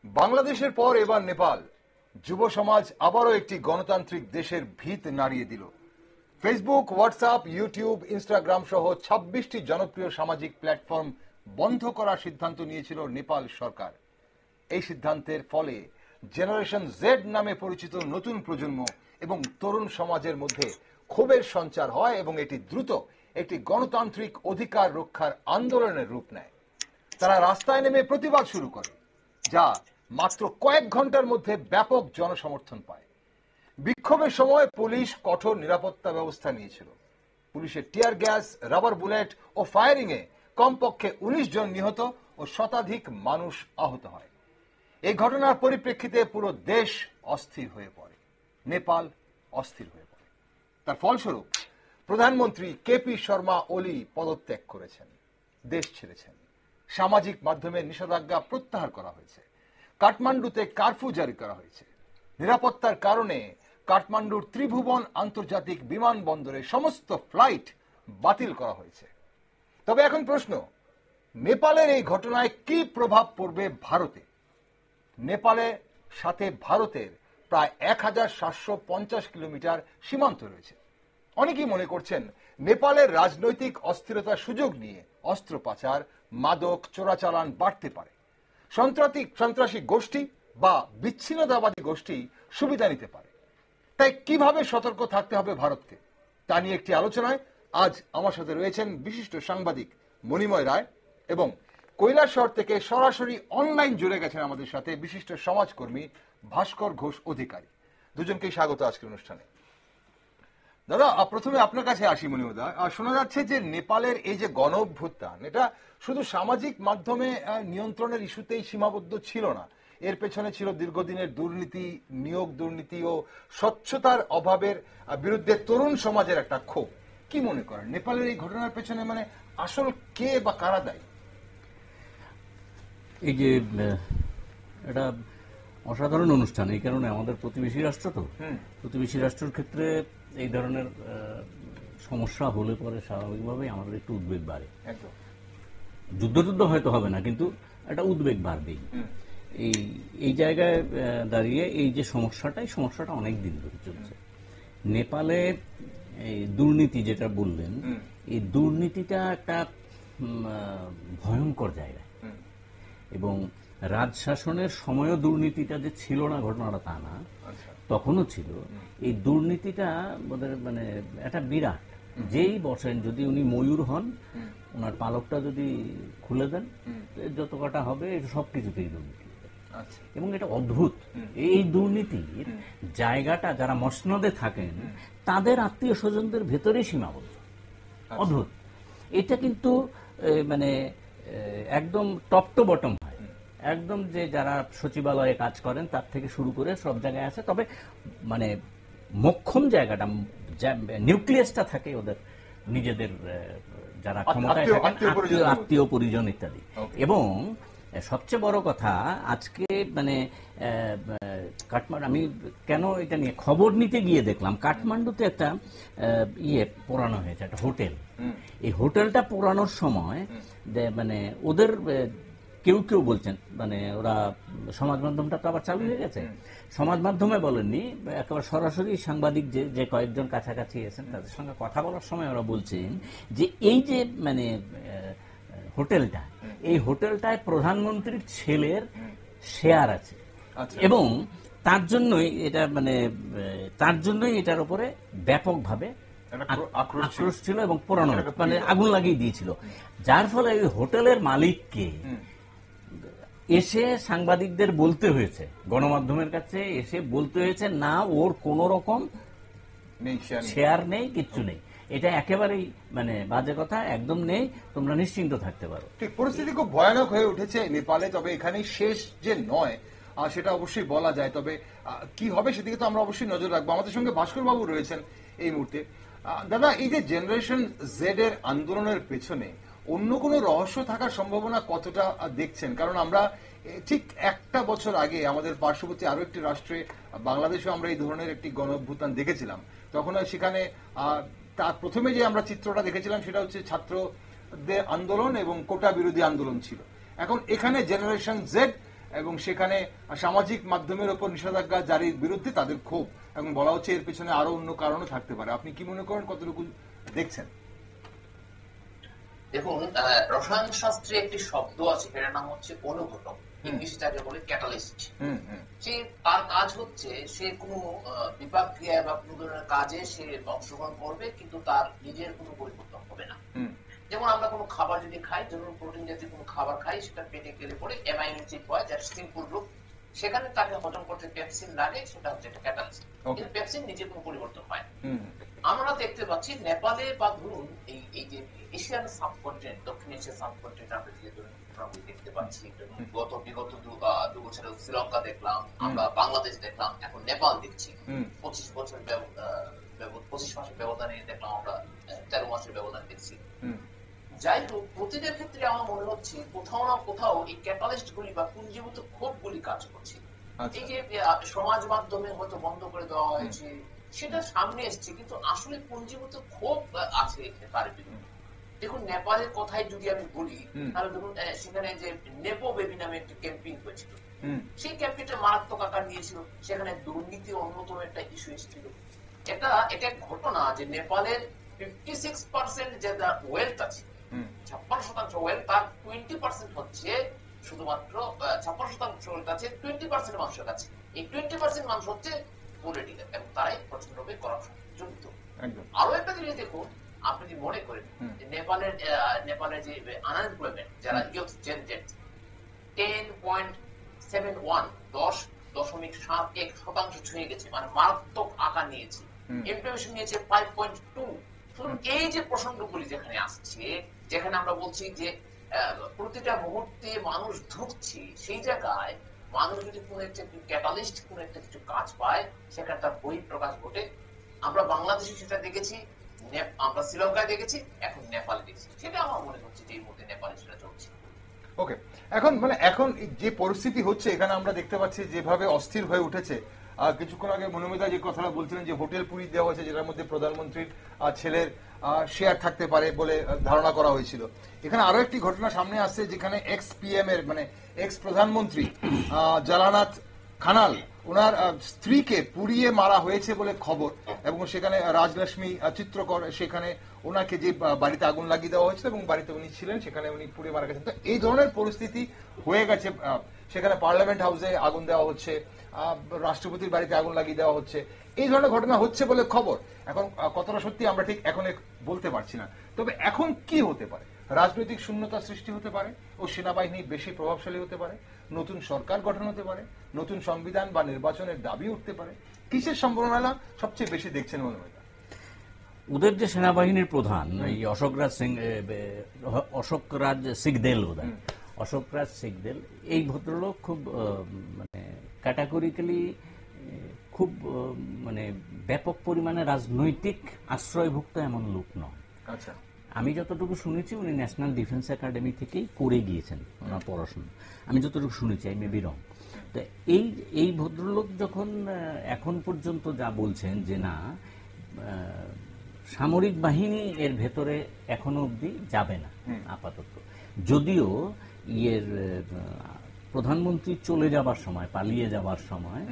বাংলাদেশের পর এবার নেপাল। যুব সমাজ আবারও একটি গণতান্ত্রিক দেশের ভিত নাড়িয়ে দিল। ফেসবুক, হোয়াটসঅ্যাপ, ইউটিউব, ইনস্টাগ্রাম সহ 26টি জনপ্রিয় সামাজিক প্ল্যাটফর্ম বন্ধ করার সিদ্ধান্ত নিয়েছিল নেপাল সরকার। এই সিদ্ধান্তের ফলে জেনারেশন জেড নামে পরিচিত নতুন প্রজন্ম এবং তরুণ সমাজের মধ্যে ক্ষোভের সঞ্চার হয় এবং এটি দ্রুত একটি গণতান্ত্রিক অধিকার রক্ষার আন্দোলনের রূপ নেয়। তারা রাস্তায় নেমে প্রতিবাদ শুরু করে, যা মাত্র কয়েক ঘন্টার মধ্যে ব্যাপক জনসমর্থন পায়। বিক্ষোভের সময় পুলিশ কঠোর নিরাপত্তা ব্যবস্থা নিয়েছিল। পুলিশের টিয়ার গ্যাস, রাবার বুলেট ও ফায়ারিং এ কমপক্ষে 19 জন নিহত ও শতাধিক মানুষ আহত হয়। এই ঘটনার পরিপ্রেক্ষিতে পুরো দেশ অস্থির হয়ে পড়ে, নেপাল অস্থির হয়ে পড়ে। তার ফলস্বরূপ প্রধানমন্ত্রী কেপি শর্মা ওলি পদত্যাগ করেছেন, দেশ ছেড়েছেন। সামাজিক মাধ্যমে নিষেধাজ্ঞা প্রত্যাহার করা হয়েছে। কাঠমান্ডুতে কারফিউ জারি করা হয়েছে। নিরাপত্তার কারণে কাঠমান্ডুর ত্রিভুবন আন্তর্জাতিক বিমানবন্দরে সমস্ত ফ্লাইট বাতিল করা হয়েছে। তবে এখন প্রশ্ন, নেপালের এই ঘটনায় কি প্রভাব পড়বে ভারতে? নেপালের সাথে ভারতের প্রায় 1750 কিলোমিটার সীমান্ত রয়েছে। অনেকেই মনে করছেন নেপালের রাজনৈতিক অস্থিরতার সুযোগ নিয়ে অস্ত্র পাচার, মাদক চোরাচালান বাড়তে পারে। সন্ত্রাসী গোষ্ঠী বা বিচ্ছিন্নতাবাদী গোষ্ঠী সুবিধা নিতে পারে। তাই কিভাবে সতর্ক থাকতে হবে ভারতকে, তা নিয়ে একটি আলোচনায় আজ আমার সাথে রয়েছেন বিশিষ্ট সাংবাদিক মণিময় রায় এবং কৈলাসহর থেকে সরাসরি অনলাইন জুড়ে গেছেন আমাদের সাথে বিশিষ্ট সমাজকর্মী ভাস্কর ঘোষ অধিকারী। দুজনকেই স্বাগত আজকের অনুষ্ঠানে। দাদা, প্রথমে আপনার কাছে আসি মণিময় দা। শোনা যাচ্ছে যে নেপালের এই যে গণ অভ্যুত্থান, এটা শুধু সামাজিক মাধ্যমে নিয়ন্ত্রণের ইস্যুতেই সীমাবদ্ধ ছিল না। এর পেছনে ছিল দীর্ঘদিনের দুর্নীতি, নিয়োগ দুর্নীতি ও স্বচ্ছতার অভাবের বিরুদ্ধে তরুণ সমাজের একটা ক্ষোভ। কি মনে করেন নেপালের এই ঘটনার পেছনে মানে আসল কে বা কারা দায়ী? এই যে এটা অসাধারণ অনুষ্ঠান, এই কারণে আমাদের প্রতিবেশী রাষ্ট্র, তো প্রতিবেশী রাষ্ট্রের ক্ষেত্রে এই ধরনের সমস্যা হলে পরে স্বাভাবিকভাবেই আমাদের একটু উদ্বেগ বাড়ে। যুদ্ধ হয়তো হবে না, কিন্তু একটা উদ্বেগ বাড়বেই। এই জায়গায় দাঁড়িয়ে এই যে সমস্যাটা অনেক দিন ধরে চলছে। নেপালে এই দুর্নীতি যেটা বললেন, এই দুর্নীতিটা একটা ভয়ঙ্কর জায়গা এবং রাজশাসনের সময়ও দুর্নীতিটা যে ছিল না ঘটনাটা তা না, তখনও ছিল। এই দুর্নীতিটা মানে একটা বিরাট। যেই বসেন, যদি উনি ময়ূর হন, ওনার পালকটা যদি খুলে দেন, যত কটা হবে সবকিছুতেই দুর্নীতি। এবং এটা অদ্ভুত। এই দুর্নীতির জায়গাটা যারা মসনদে থাকেন তাদের আত্মীয় স্বজনদের ভেতরেই সীমাবদ্ধ। অদ্ভুত। এটা কিন্তু মানে একদম টপ টু বটম হয়, একদম যে যারা সচিবালয়ে কাজ করেন তার থেকে শুরু করে সব জায়গায় আছে। তবে মানে মোক্ষম জায়গাটা, নিউক্লিয়াসটা থাকে ওদের নিজেদের, যারা ক্ষমতায় থাকেন, আত্মীয় পরিজন ইত্যাদি। এবং সবচেয়ে বড় কথা, আজকে মানে কাঠমান্ডু, আমি কেন এটা নিয়ে খবর নিতে গিয়ে দেখলাম কাঠমান্ডুতে একটা পোড়ানো হয়েছে, একটা হোটেল। এই হোটেলটা পোড়ানোর সময় মানে ওদের কেউ বলছেন, মানে ওরা সমাজ মাধ্যমটা তো আবার চালু হয়ে গেছে, সমাজ মাধ্যমে বলেননি, একেবারে সরাসরি সাংবাদিক যে কয়েকজন কাছাকাছি এসেছেন তাদের সঙ্গে কথা বলার সময় ওরা বলছেন যে এই যে মানে হোটেলটা, এই হোটেলটায় প্রধানমন্ত্রীর ছেলের শেয়ার আছে এবং তার জন্যই এটার উপরে ব্যাপকভাবে আক্রোশ ছিল এবং পোড়ানো, মানে আগুন লাগিয়ে দিয়েছিল। যার ফলে ওই হোটেলের মালিককে এসে সাংবাদিকদের বলতে হয়েছে, গণমাধ্যমের কাছে এসে বলতে হয়েছে, না ওর কোন রকম শেয়ার নেই, কিচ্ছু নেই, এটা একেবারেই মানে বাজে কথা, একদম নেই, তোমরা নিশ্চিন্ত থাকতে পারো। ঠিক, পরিস্থিতি খুব ভয়ানক হয়ে উঠেছে নেপালে। তবে এখানে শেষ যে নয় সেটা অবশ্যই বলা যায়। তবে কি হবে সেদিকে তো আমরা অবশ্যই নজর রাখবো। আমাদের সঙ্গে ভাস্কর বাবু রয়েছেন এই মুহূর্তে। দাদা, এই যে জেনারেশন জেড এর আন্দোলনের পেছনে অন্য কোনো রহস্য থাকার সম্ভাবনা কতটা দেখছেন? কারণ আমরা ঠিক একটা বছর আগে আমাদের পার্শ্ববর্তী আরো একটি রাষ্ট্রে, বাংলাদেশে, আমরা এই ধরনের একটি গণ অভ্যুত্থান দেখেছিলাম। তখন সেখানে তার প্রথমে যে আমরা চিত্রটা দেখেছিলাম সেটা হচ্ছে ছাত্রদের আন্দোলন এবং কোটা বিরোধী আন্দোলন ছিল। এখন এখানে জেনারেশন জেড এবং সেখানে সামাজিক মাধ্যমের উপর নিষেধাজ্ঞা জারির বিরুদ্ধে তাদের ক্ষোভ, এবং বলা হচ্ছে এর পেছনে আরো অন্য কারণও থাকতে পারে। আপনি কি মনে করেন, কতটুকু দেখছেন? দেখুন, রসায়ন শাস্ত্রে একটি শব্দ আছে, এটার নাম হচ্ছে অনুঘটক, ইংলিশটাকে বলে ক্যাটালিস্ট। সে তার কাজ হচ্ছে সে কোনো বিপাক ক্রিয়া বা কোনো ধরনের কাজে সে অংশগ্রহণ করবে, কিন্তু তার নিজের কোনো পরিবর্তন হবে না। যেমন আমরা কোনো খাবার যদি খাই, ধরুন প্রোটিন জাতীয় কোনো খাবার খাই, সেটা পেটে গেলে পরে অ্যামাইনো অ্যাসিড হয়, যার সিম্পল রূপ, সেখানে তাকে হজম করতে পেপসিন লাগে, সেটা হচ্ছে একটা ক্যাটালিস্ট। কিন্তু পেপসিন নিজে কোনো পরিবর্তন হয় না। আমরা দেখতে পাচ্ছি নেপালে বা ধরুন এই যে এশিয়ান সাবকন্টিনেন্ট, দক্ষিণ এশিয়ার সাবকন্টিনেন্ট আমরা যে দেখতে পাচ্ছি, বিগত 2 বছরে শ্রীলঙ্কা দেখলাম, আমরা বাংলাদেশ দেখলাম, এখন নেপাল দেখছি। 25 মাসের ব্যবধানে দেখলাম আমরা 13 মাসের ব্যবধান দেখছি। যাই হোক, প্রতিটা ক্ষেত্রে আমার মনে হচ্ছে কোথাও না কোথাও এই ক্যাটালিস্ট গুলি বা পুঞ্জীভূত ক্ষোভ গুলি কাজ করছে। এই যে সমাজ মাধ্যমে হয়তো বন্ধ করে দেওয়া হয়েছে, সেটা সামনে এসছে, কিন্তু আসলে পুঞ্জীভূত ক্ষোভ আছে তার বিরুদ্ধে। দেখুন, নেপালের কথাই যদি আমি বলি, তাহলে ধরুন সেখানে যে নেপো বেবি নামে একটি ক্যাম্পেইন হয়েছিল, সেই ক্যাম্পেইনটা মারাত্মক আকার নিয়েছিল। সেখানে দুর্নীতি অন্যতম একটা ইস্যু এসেছিল। এটা ঘটনা যে নেপালের 56% যে ওয়েলথ আছে, 56% ওয়েলথ, তার 20% হচ্ছে শুধুমাত্র 56% ওয়েলথ আছে 20% মানুষের কাছে। এই 20% মানুষ হচ্ছে পলিটিক্যাল, এবং তারাই প্রচন্ডভাবে করাপশন জড়িত। আরো একটা জিনিস দেখুন, আপনি যদি মনে করেন যে নেপালের যে আনএমপ্লয়মেন্ট, যারা ইয়ুথ জেনারেট 10.71 10.71% ছুঁয়ে গেছে, মানে মারাত্মক আকার নিয়েছে। ইমপ্লিমেশন নিয়েছে 5.2। এই যে প্রসঙ্গগুলি যেখানে আসছে, যেখানে আমরা বলছি যে প্রতিটা মুহূর্তে মানুষ ঢুকছে, সেই জায়গায় মানুষ যদি কোন একটা ক্যাটালিস্ট, কোন একটা কিছু কাজ পায়, সেখানে তার বহিঃপ্রকাশ ঘটে। আমরা বাংলাদেশে সেটা দেখেছি, আমরা শ্রীলঙ্কায় দেখেছি, এখন নেপালে দেখছি। সেটা আমার মনে হচ্ছে যে এই মুহূর্তে নেপালে সেটা চলছে। ওকে, এখন যে পরিস্থিতি হচ্ছে, এখানে আমরা দেখতে পাচ্ছি যেভাবে অস্থির হয়ে উঠেছে। কিছুক্ষণ আগে মনোমিতা যে কথাটা বলছিলেন যে হোটেল পুরি দেওয়া হয়েছে, যেটার মধ্যে প্রধানমন্ত্রীর ছেলের শেয়ার থাকতে পারে বলে ধারণা করা হয়েছিল। এখানে আরো একটি ঘটনা সামনে আসছে, যেখানে এক্স পিএম এর মানে এক্স প্রধানমন্ত্রী জালানাথ খানাল, ওনার স্ত্রীকে পুড়িয়ে মারা হয়েছে বলে খবর, এবং সেখানে রাজলক্ষ্মী চিত্রকর, সেখানে ওনাকে যে বাড়িতে আগুন লাগিয়ে দেওয়া হয়েছিল এবং বাড়িতে উনি ছিলেন, সেখানে উনি পুড়িয়ে মারা গেছেন। তো এই ধরনের পরিস্থিতি হয়ে গেছে। সেখানে পার্লামেন্ট হাউসে আগুন দেওয়া হচ্ছে, রাষ্ট্রপতির বাড়িতে আগুন লাগিয়ে দেওয়া হচ্ছে, এই ধরনের ঘটনা হচ্ছে বলে খবর। এখন কতটা সত্যি আমরা ঠিক এখন বলতে পারছি না। তবে এখন কি হতে পারে? রাজনৈতিক শূন্যতা সৃষ্টি হতে পারে ও সেনাবাহিনী বেশি প্রভাবশালী হতে পারে, নতুন সরকার গঠন হতে পারে, নতুন সংবিধান বা নির্বাচনের দাবি উঠতে পারে। কিসের সম্ভাবনা সবচেয়ে বেশি দেখছেন মনোমিতা? ওদের যে সেনাবাহিনীর প্রধান এই অশোক রাজ সিগদেল, এই ভদ্রলোক খুব মানে ক্যাটাগরিক্যালি খুব মানে ব্যাপক পরিমাণে রাজনৈতিক আশ্রয়ভুক্ত এমন লোক নয়। আচ্ছা, আমি যতটুকু শুনেছি উনি ন্যাশনাল ডিফেন্স একাডেমি থেকেই করে গিয়েছেন ওনার পড়াশোনা, আমি যতটুকু শুনেছি, আই মে বি রং। তো এই ভদ্রলোক যখন এখন পর্যন্ত যা বলছেন যে না, সামরিক বাহিনী এর ভেতরে এখনো অবধি যাবে না আপাতত, যদিও প্রধানমন্ত্রী চলে যাবার সময়, পালিয়ে যাবার সময়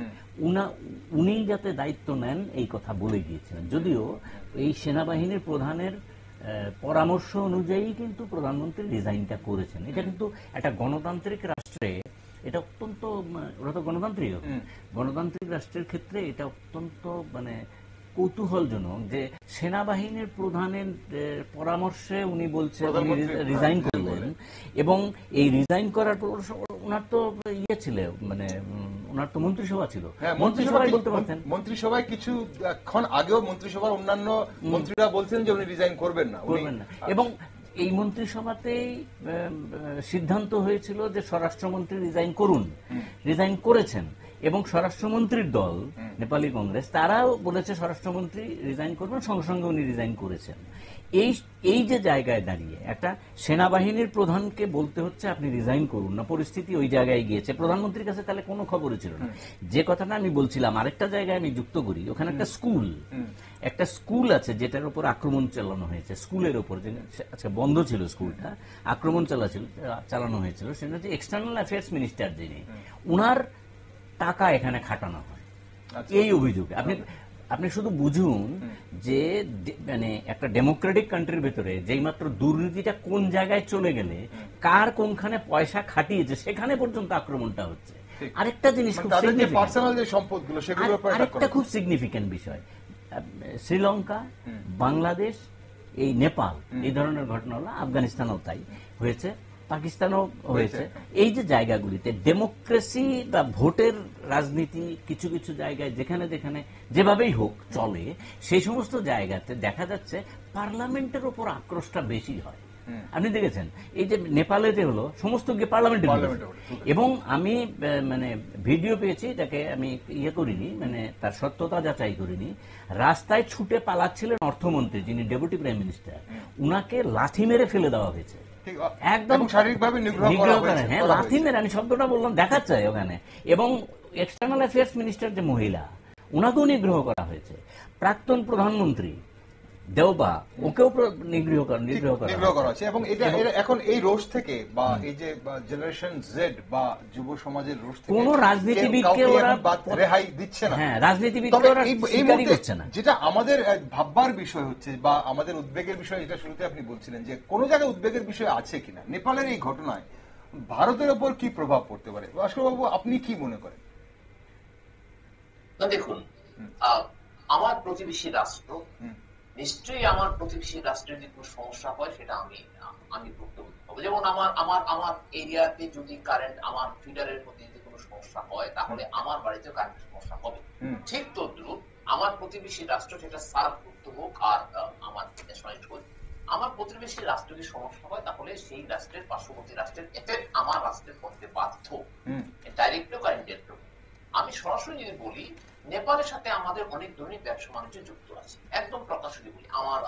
উনি যাতে দায়িত্ব নেন এই কথা বলে গিয়েছিলেন। যদিও এই সেনাবাহিনীর প্রধানের পরামর্শ অনুযায়ী কিন্তু প্রধানমন্ত্রী রিজাইনটা করেছেন। এটা কিন্তু একটা গণতান্ত্রিক রাষ্ট্রে এটা অত্যন্ত, ওরা তো গণতান্ত্রিক রাষ্ট্রের ক্ষেত্রে এটা অত্যন্ত মানে কৌতূহলজনক যে সেনাবাহিনীর প্রধানের পরামর্শে উনি বলছেন রিজাইন করলেন, এবং এই রিজাইন করার পর ওনার তো ইয়ে ছিল, মানে ওনার তো মন্ত্রিসভা ছিল, মন্ত্রিসভায় বলতে পারতেন। মন্ত্রিসভায় কিছুক্ষণ আগেও মন্ত্রিসভার অন্যান্য মন্ত্রীরা বলছেন যে উনি রিজাইন করবেন না। এবং এই মন্ত্রিসভাতেই সিদ্ধান্ত হয়েছিল যে স্বরাষ্ট্রমন্ত্রী রিজাইন করুন, রিজাইন করেছেন। এবং স্বরাষ্ট্রমন্ত্রীর দল নেপালি কংগ্রেস তারাও বলেছে স্বরাষ্ট্রমন্ত্রী রিজাইন করবেন, সঙ্গে সঙ্গে উনি রিজাইন করেছেন। এই যে জায়গায় দাঁড়িয়ে একটা সেনাবাহিনীর প্রধানকে বলতে হচ্ছে আপনি রিজাইন করুন না, পরিস্থিতি ওই জায়গায় গিয়েছে। প্রধানমন্ত্রীর কাছে তাহলে কোনো খবরই ছিল না। যে কথাটা আমি বলছিলাম আরেকটা জায়গায় আমি যুক্ত করি, ওখানে একটা স্কুল আছে যেটার উপর আক্রমণ চালানো হয়েছে, স্কুলের উপর আচ্ছা বন্ধ ছিল স্কুলটা, আক্রমণ চালানো হয়েছিল। সেটা হচ্ছে এক্সটার্নাল অ্যাফেয়ার্স মিনিস্টার যিনি, উনার টাকা এখানে খাটানো হয় এই অভিযোগে। আপনি শুধু বুঝুন যে মানে একটা ডেমোক্রেটিক কান্ট্রির ভেতরে যেই মাত্র দুর্নীতিটা কোন জায়গায় চলে গেলে কার কোনখানে পয়সা খাটিয়েছে সেখানে পর্যন্ত আক্রমণটা হচ্ছে। আরেকটা জিনিস আরেকটা খুব সিগনিফিক্যান্ট বিষয়, শ্রীলঙ্কা, বাংলাদেশ, এই নেপাল, এই ধরনের ঘটনা হলো, আফগানিস্তানও তাই হয়েছে, পাকিস্তানও হয়েছে। এই যে জায়গাগুলিতে ডেমোক্রেসি বা ভোটের রাজনীতি কিছু কিছু জায়গায় যেখানে যেখানে যেভাবেই হোক চলে, সেই সমস্ত জায়গাতে দেখা যাচ্ছে পার্লামেন্টের উপর আক্রোশটা বেশি হয়। আপনি দেখেছেন এই যে নেপালেতে হলো সমস্ত গিয়ে পার্লামেন্টে, এবং আমি মানে ভিডিও পেয়েছি, এটাকে আমি ইয়ে করিনি, মানে তার সত্যতা যাচাই করিনি। রাস্তায় ছুটে পালাচ্ছিলেন অর্থমন্ত্রী যিনি ডেপুটি প্রাইম মিনিস্টার, উনাকে লাথি মেরে ফেলে দেওয়া হয়েছে, একদম শারীরিকভাবে নিগ্রহ করেন। হ্যাঁ, লাথি মেরে, আমি শব্দটা বললাম দেখাচ্ছে ওখানে। এবং এক্সটার্নাল অ্যাফেয়ার্স মিনিস্টার যে মহিলা, উনাকেও নিগ্রহ করা হয়েছে। প্রাক্তন প্রধানমন্ত্রী দেওবা, ওকেও নিগ্রহ করা হয়েছে। এবং এটা এখন এই রোষ থেকে বা এই যে জেনারেশন জেড বা যুব সমাজের রোষ থেকে কোন রাজনীতিবিদকে ওরা রেহাই দিচ্ছে না। হ্যাঁ, রাজনীতিবিদকে ওরা স্বীকারই করছে না। যেটা আমাদের ভাববার বিষয় হচ্ছে বা আমাদের উদ্বেগের বিষয়, যেটা শুরুতে আপনি বলছিলেন যে কোন জায়গায় উদ্বেগের বিষয় আছে কিনা, নেপালের এই ঘটনায় ভারতের ওপর কি প্রভাব পড়তে পারে, ভাস্কর বাবু আপনি কি মনে করেন? দেখুন, আমার প্রতিবেশী রাষ্ট্র, নিশ্চয়ই আমার প্রতিবেশী রাষ্ট্রের যদি কোনো সমস্যা হয় সেটা আমি ভুক্তভোগী হবো। যেমন আমার এরিয়াতে যদি কারেন্ট, আমার ফিডারের মধ্যে যদি কোনো সমস্যা হয় তাহলে আমার বাড়িতেও কারেন্টের সমস্যা হবে। ঠিক তদ্রুপ আমার প্রতিবেশী রাষ্ট্র সেটা সার্কভুক্ত হোক আর আমার ন্যাশনালিস্ট হোক, আমার প্রতিবেশী রাষ্ট্রের সমস্যা হয় তাহলে সেই রাষ্ট্রের পার্শ্ববর্তী রাষ্ট্রের এফেক্ট আমার রাষ্ট্রের পড়তে বাধ্য, ডাইরেক্ট হোক আর ইনডাইরেক্ট হোক। আমি সরাসরি যদি বলি, নেপালের সাথে আমাদের অনেক ধরনের ব্যবসা বাণিজ্য যুক্ত আছে, একদম প্রকাশ্যে বলি। আমার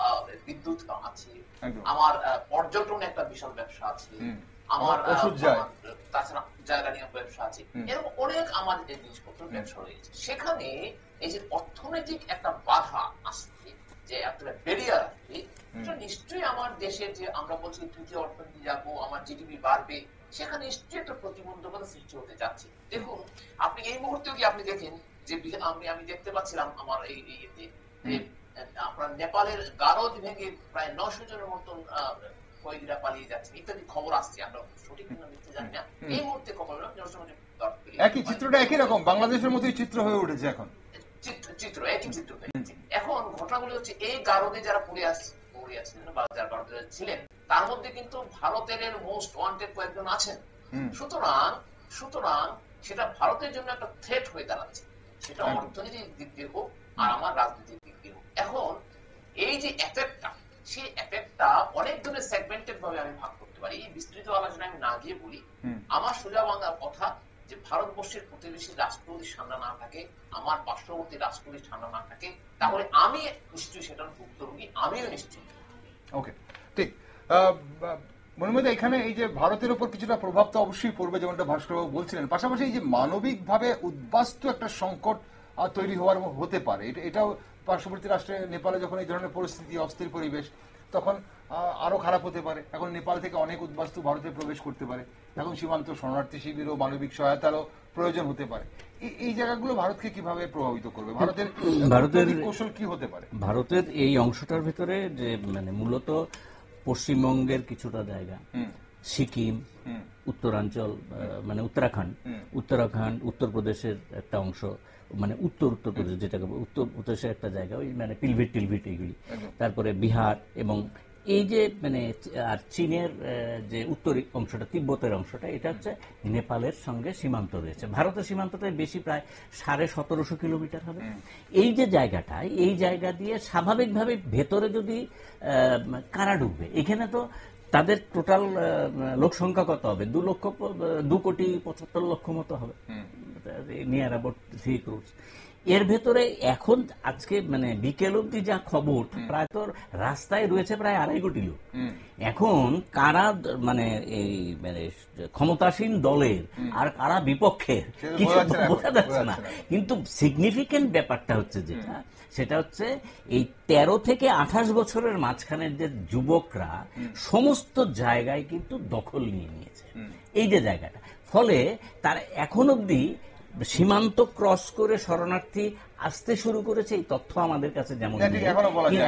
বিদ্যুৎ আছে, আমার পর্যটন একটা বিশাল ব্যবসা আছে, আমার তাছাড়া জায়গা নিয়ে ব্যবসা আছে, এরকম অনেক আমাদের জিনিসপত্র ব্যবসা রয়েছে। সেখানে এই যে অর্থনৈতিক একটা বাধা আসছে, যে একটা ব্যারিয়ার আসছে, এটা নিশ্চয়ই আমার দেশের যে আমরা বলছি তৃতীয় অর্থনীতি যাবো, আমার জিডিপি বাড়বে, সেখানে নিশ্চয়ই একটা প্রতিবন্ধকতা সৃষ্টি হতে যাচ্ছে। দেখুন, আপনি এই মুহূর্তে কি আপনি দেখেন যে আমি দেখতে পাচ্ছিলাম আমার এই আপনার নেপালের গারদ ভেঙে প্রায় 900 জনের মতন কয়েদিরা পালিয়ে যাচ্ছে ইত্যাদি খবর আসছে। আমরা সঠিক কিনা দেখতে জানি না, এই মুহূর্তে খবর একই চিত্রটা একই রকম বাংলাদেশের মতোই চিত্র হয়ে উঠেছে। এখন একই চিত্র হয়েছে। এখন ঘটনাগুলো হচ্ছে এই গারদে যারা পড়ে আছেন বা যারা গারদে ছিলেন, তার মধ্যে কিন্তু ভারতের মোস্ট ওয়ান্টেড কয়েকজন আছেন। সুতরাং সেটা ভারতের জন্য একটা থ্রেট হয়ে দাঁড়াচ্ছে, সেটা অর্থনৈতিক দিক দিয়ে হোক আর আমার রাজনৈতিক দিক দিয়ে হোক। এখন এই যে এফেক্টটা, সেই এফেক্টটা অনেক ধরনের সেগমেন্টেড ভাবে আমি ভাগ করতে পারি। এই বিস্তৃত আলোচনা আমি না গিয়ে বলি, আমার সোজা বাংলার কথা যে ভারতবর্ষের প্রতিবেশী রাষ্ট্র যদি ঠান্ডা না থাকে, আমার পার্শ্ববর্তী রাষ্ট্র যদি ঠান্ডা না থাকে, তাহলে আমি নিশ্চয়ই সেটার ভুক্তভোগী, আমিও নিশ্চয়ই। ওকে, ঠিক। মনে মধ্যে এখানে এই যে ভারতের উপর কিছুটা প্রভাব তো অবশ্যই পড়বে, যেমনটা ভাস্করবাবু বলছিলেন। পাশাপাশি এই যে মানবিকভাবে উদ্বাস্তু একটা সংকট তৈরি হওয়ার হতে পারে, এটাও পার্শ্ববর্তী রাষ্ট্রে নেপালে যখন এই ধরনের পরিস্থিতি, অস্থির পরিবেশ, তখন আরো খারাপ হতে পারে। এখন নেপাল থেকে অনেক উদ্বাস্তু ভারতে প্রবেশ করতে পারে, এখন সীমান্ত শরণার্থী শিবির ও মানবিক সহায়তারও প্রয়োজন হতে পারে। এই জায়গাগুলো ভারতকে কিভাবে প্রভাবিত করবে, ভারতের কৌশল কি হতে পারে? ভারতের এই অংশটার ভিতরে যে মানে মূলত পশ্চিমবঙ্গের কিছুটা জায়গা, সিকিম, উত্তরাঞ্চল মানে উত্তরাখণ্ড, উত্তরপ্রদেশের একটা অংশ, মানে উত্তরপ্রদেশ যেটাকে উত্তরপ্রদেশের একটা জায়গা, ওই মানে টিলভিট এইগুলি, তারপরে বিহার, এবং এই যে মানে আর চীনের যে উত্তর অংশটা, তিব্বতের অংশটা, এটা হচ্ছে নেপালের সঙ্গে সীমান্ত রয়েছে। ভারতের সীমান্তটা বেশি, প্রায় 1750 কিলোমিটার হবে। এই যে জায়গাটা, এই জায়গা দিয়ে স্বাভাবিকভাবে ভেতরে যদি কারা ঢুকবে, এখানে তো তাদের টোটাল লোক সংখ্যা কত হবে? 2 কোটি 75 লক্ষ মতো হবে নিয়ার অ্যাবাউট 3 crores। এর ভেতরে এখন আজকে মানে বিকেল অব্দি যা খবর, প্রায় তো রাস্তায় রয়েছে প্রায় 2.5 কোটি লোক। এখন কারা মানে এই মানে ক্ষমতাসীন দলের আর কারা বিপক্ষের কিছু বোঝা যাচ্ছে না। কিন্তু সিগনিফিকেন্ট ব্যাপারটা হচ্ছে যেটা, সেটা হচ্ছে এই 13 থেকে 28 বছরের মাঝখানের যে যুবকরা সমস্ত জায়গায় কিন্তু দখল নিয়ে নিয়েছে, এই যে জায়গাটা। ফলে তার এখন অব্দি সীমান্ত ক্রস করে শরণার্থী আসতে শুরু করেছে, এই তথ্য আমাদের কাছে যেমন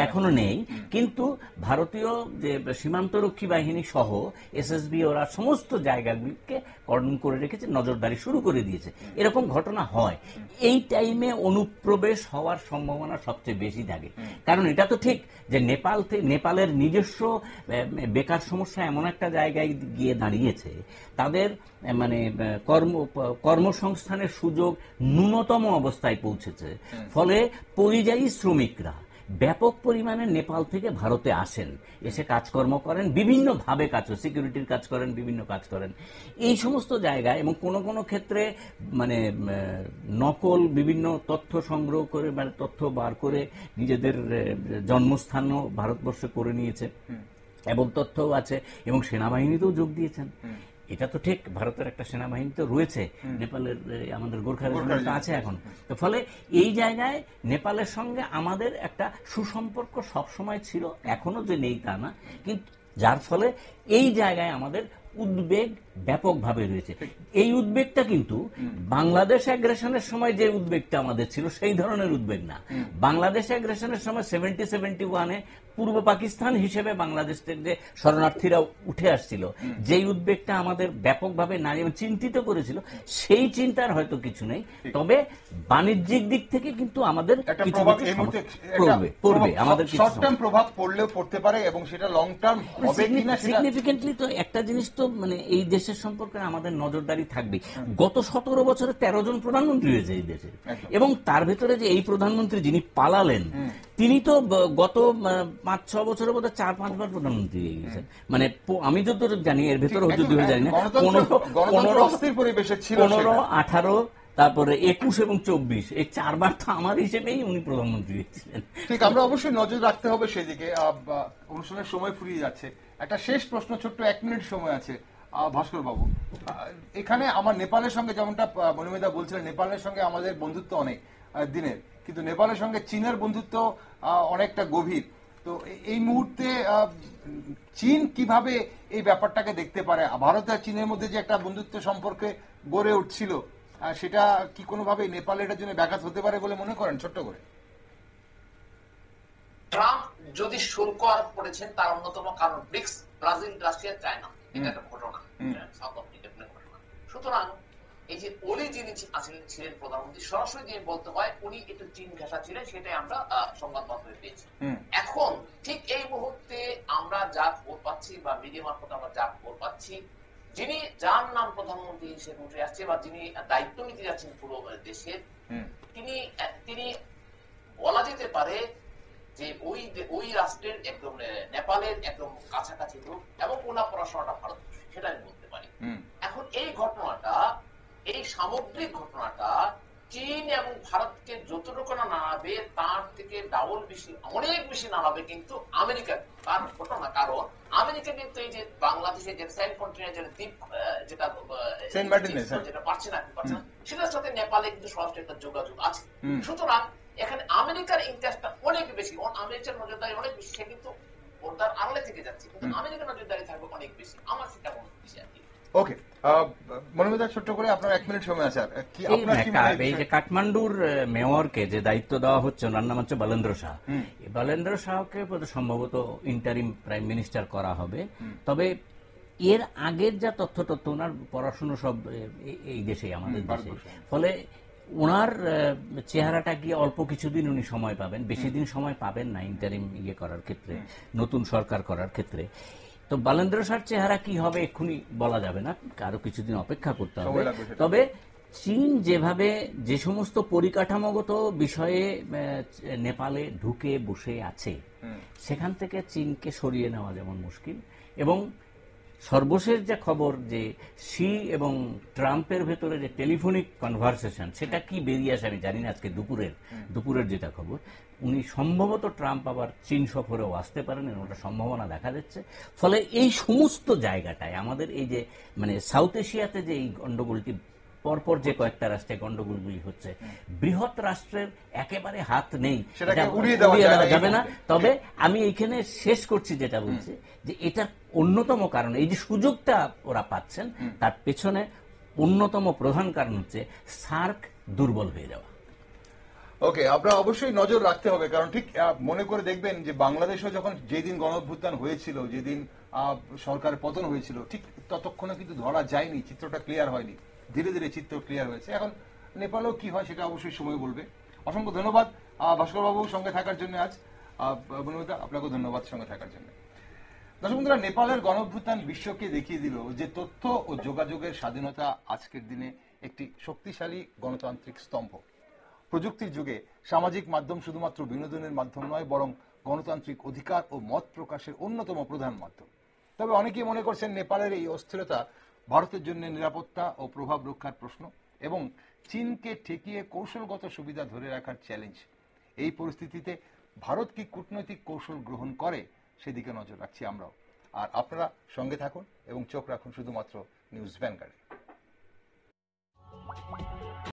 এখনো নেই, কিন্তু ভারতীয় যে সীমান্তরক্ষী বাহিনী সহ এসএসবি ওরা সমস্ত জায়গাগুলিকে কর্ডন করে রেখেছে, নজরদারি শুরু করে দিয়েছে। এরকম ঘটনা হয়, এই টাইমে অনুপ্রবেশ হওয়ার সম্ভাবনা সবচেয়ে বেশি থাকে। কারণ এটা তো ঠিক যে নেপালের নিজস্ব বেকার সমস্যা এমন একটা জায়গায় গিয়ে দাঁড়িয়েছে, তাদের মানে কর্মসংস্থানের সুযোগ ন্যূনতম অবস্থায় পৌঁছেছে। ফলে পরিযায়ী শ্রমিকরা ব্যাপক পরিমাণে নেপাল থেকে ভারতে আসেন, এসে কাজকর্ম করেন, বিভিন্ন ভাবে কাজ করেন, সিকিউরিটির কাজ করেন, বিভিন্ন কাজ করেন এই সমস্ত জায়গায়। এবং কোনো কোনো ক্ষেত্রে মানে নকল বিভিন্ন তথ্য সংগ্রহ করে মানে তথ্য বার করে নিজেদের জন্মস্থানও ভারতবর্ষে করে নিয়েছে, এবং তথ্যও আছে, এবং সেনাবাহিনীতেও যোগ দিয়েছেন। এটা তো ঠিক, ভারতের একটা সেনাবাহিনী তো রয়েছে, নেপালের আমাদের গোর্খা রেজিমেন্ট আছে এখন। তো ফলে এই জায়গায় নেপালের সঙ্গে আমাদের একটা সুসম্পর্ক সবসময় ছিল, এখনো যে নেই তা না, কিন্তু যার ফলে এই জায়গায় আমাদের উদ্বেগ ব্যাপকভাবে রয়েছে। এই উদ্বেগটা কিন্তু বাংলাদেশ অ্যাগ্রেশনের সময় যে উদ্বেগটা আমাদের ছিল সেই ধরনের উদ্বেগ না। বাংলাদেশ অ্যাগ্রেশনের সময় 70-71-এ পূর্ব পাকিস্তান হিসেবে বাংলাদেশ থেকে শরণার্থীরা উঠে আসছিল, যেই উদ্বেগটা আমাদের ব্যাপকভাবে নারী চিন্তিত করেছিল, সেই চিন্তার হয়তো কিছু নেই। তবে বাণিজ্যিক দিক থেকে কিন্তু আমাদের পড়বে, আমাদের শর্ট টার্ম প্রভাব পড়লেও পড়তে পারে, এবং সেটা লং টার্ম হবে কিনা সিগনিফিকেন্টলি। তো একটা জিনিস তো মানে এই দেশের সম্পর্কে আমাদের নজরদারি থাকবে। গত 17 বছরে 13 জন প্রধানমন্ত্রী হয়েছে এই দেশে, এবং তার ভেতরে যে এই প্রধানমন্ত্রী যিনি পালালেন, তিনি তো গত 5-6 বছরের মধ্যে 4-5 বার প্রধানমন্ত্রী হয়ে গেছেন। মানে আমি যত জানি, এর ভেতরে যদিও জানি না, 15, 18, তারপরে 21 এবং 24, এই 4 বার তো আমার হিসেবেই উনি প্রধানমন্ত্রী হয়েছিলেন। ঠিক, আমরা অবশ্যই নজর রাখতে হবে সেদিকে। অনুষ্ঠানের সময় ফুরিয়ে যাচ্ছে, একটা শেষ প্রশ্ন, ছোট্ট 1 মিনিট সময় আছে। ভাস্কর বাবু, এখানে আমার নেপালের সঙ্গে, যেমনটা মনিমিতা বলছিলেন, নেপালের সঙ্গে আমাদের বন্ধুত্ব অনেক দিনের, কিন্তু নেপালের সঙ্গে চীনের বন্ধুত্ব অনেকটা গভীর। তো এই মুহূর্তে চীন কিভাবে এই ব্যাপারটাকে দেখতে পারে? ভারত আর চীনের মধ্যে যে একটা বন্ধুত্ব সম্পর্কে গড়ে উঠছিল, সেটা কি কোনোভাবে নেপালের জন্য ব্যাঘাত হতে পারে বলে মনে করেন, ছোট্ট করে? ট্রাম্প যদি শুল্ক আরোপ করেছেন, তার অন্যতম কারণ ব্রিক্স, ব্রাজিল, রাশিয়া, চায়না, এটা একটা ঘটনা, সাউথ আফ্রিকার ঘটনা। সুতরাং এই যে ওলি যিনি ছিলেন প্রধানমন্ত্রী, সরাসরি যিনি বলতে হয় উনি একটু চীন ঘেঁষা ছিলেন, সেটাই আমরা সংবাদ মাধ্যমে পেয়েছি। এখন ঠিক এই মুহূর্তে আমরা যা খবর পাচ্ছি বা মিডিয়া মারফত আমরা যা খবর পাচ্ছি, যিনি যার নাম প্রধানমন্ত্রী হিসেবে উঠে আসছে বা যিনি দায়িত্ব নিতে যাচ্ছেন পুরো দেশের, তিনি বলা যেতে পারে যে ওই রাষ্ট্রের একদম নেপালের একদম কাছাকাছি লোক, এবং ওনার পড়াশোনাটা ভারত, সেটা আমি বলতে পারি। এখন এই ঘটনাটা, এই সামগ্রিক ঘটনাটা চীন এবং ভারতকে যতটুকু না নাড়াবে, তার থেকে ডাবল বেশি, অনেক বেশি নাড়াবে কিন্তু আমেরিকার তার ঘটনা। কারণ আমেরিকা কিন্তু এই যে বাংলাদেশের যে সেন্ট কন্টিনেন্টের দ্বীপ, যেটা পারছে না, সেটার সাথে নেপালে কিন্তু সরাসরি একটা যোগাযোগ আছে। সুতরাং এখানে আমেরিকার ইন্টারেস্টটা অনেক বেশি, আমেরিকার নজরদারি অনেক বেশি, সে কিন্তু ওটার আড়ালে থেকে যাচ্ছে, কিন্তু আমেরিকার নজরদারি থাকবে অনেক বেশি, আমার সেটা মনে হচ্ছে আর কি। ওকে, মনোমিতা, ছোট্ট করে আপনার 1 মিনিট সময় আছে। এই যে কাঠমান্ডুর মেয়রকে যে দায়িত্ব দেওয়া হচ্ছে, ওনার নাম হচ্ছে বলেন্দ্র শাহ। বলেন্দ্র শাহকে সম্ভবত ইন্টারিম প্রাইম মিনিস্টার করা হবে। তবে এর আগের যা তথ্য ওনার পড়াশোনা সব এই দেশে, আমাদের দেশে, ফলে ওনার চেহারাটা গিয়ে অল্প কিছুদিন উনি সময় পাবেন, বেশি দিন সময় পাবেন না ইন্টারিম করার ক্ষেত্রে, নতুন সরকার করার ক্ষেত্রে। তো বলেন্দ্র শাহর চেহারা কি হবে এক্ষুনি বলা যাবে না, আরো কিছুদিন অপেক্ষা করতে হবে। তবে চীন যেভাবে যে সমস্ত পরিকাঠামোগত বিষয়ে নেপালে ঢুকে বসে আছে, সেখান থেকে চীনকে সরিয়ে নেওয়া যেমন মুশকিল, এবং সর্বশেষ যে খবর যে শি এবং ট্রাম্পের ভেতরে যে টেলিফোনিক কনভারসেশন, সেটা কি বেরিয়ে আসে আমি জানি না, আজকে দুপুরের যেটা খবর, উনি সম্ভবত ট্রাম্প আবার চীন সফরেও আসতে পারেন, এরকম একটা সম্ভাবনা দেখা যাচ্ছে। ফলে এই সমস্ত জায়গাটায় আমাদের এই যে মানে সাউথ এশিয়াতে যে এই গন্ডগোলটি পরপর যে কয়েকটা রাষ্ট্রে গন্ডগোলগুলি হচ্ছে, বৃহৎ রাষ্ট্রের একেবারে হাত নেই, সেটাকে এটা উড়িয়ে দেওয়া যাবে না। তবে আমি এইখানে শেষ করছি যেটা বলছি, যে এটার অন্যতম কারণ এই যে সুযোগটা ওরা পাচ্ছেন, তার পেছনে অন্যতম প্রধান কারণ হচ্ছে সার্ক দুর্বল হয়ে যাওয়া। ওকে, আপনারা অবশ্যই নজর রাখতে হবে, কারণ ঠিক মনে করে দেখবেন যে বাংলাদেশেও যখন যেদিন গণঅভ্যুত্থান হয়েছিল, যেদিন সরকারের পতন হয়েছিল, ঠিক ততক্ষণে কিন্তু ধরা যায়নি, চিত্রটা ক্লিয়ার হয়নি। ধীরে ধীরে চিত্র ক্লিয়ার হয়েছে। এখন নেপালেও কি হয় সেটা অবশ্যই সময় বলবে। অসংখ্য ধন্যবাদ ভাস্কর বাবু সঙ্গে থাকার জন্য। আজ বনুদা, আপনাকেও ধন্যবাদ সঙ্গে থাকার জন্য। দর্শক বন্ধুরা, নেপালের গণঅভ্যুত্থান বিশ্বকে দেখিয়ে দিল যে তথ্য ও যোগাযোগের স্বাধীনতা আজকের দিনে একটি শক্তিশালী গণতান্ত্রিক স্তম্ভ। প্রযুক্তির যুগে সামাজিক মাধ্যম শুধুমাত্র বিনোদনের মাধ্যম নয়, বরং গণতান্ত্রিক অধিকার ও মত প্রকাশের অন্যতম প্রধান মাধ্যম। তবে অনেকেই মনে করছেন নেপালের এই অস্থিরতা ভারতের জন্য নিরাপত্তা ও প্রভাব রক্ষার প্রশ্ন এবং চীনকে ঠেকিয়ে কৌশলগত সুবিধা ধরে রাখার চ্যালেঞ্জ। এই পরিস্থিতিতে ভারত কি কূটনৈতিক কৌশল গ্রহণ করে, সেদিকে নজর রাখছি আমরাও। আর আপনারা সঙ্গে থাকুন এবং চোখ রাখুন শুধুমাত্র নিউজ ভ্যানগার্ডে।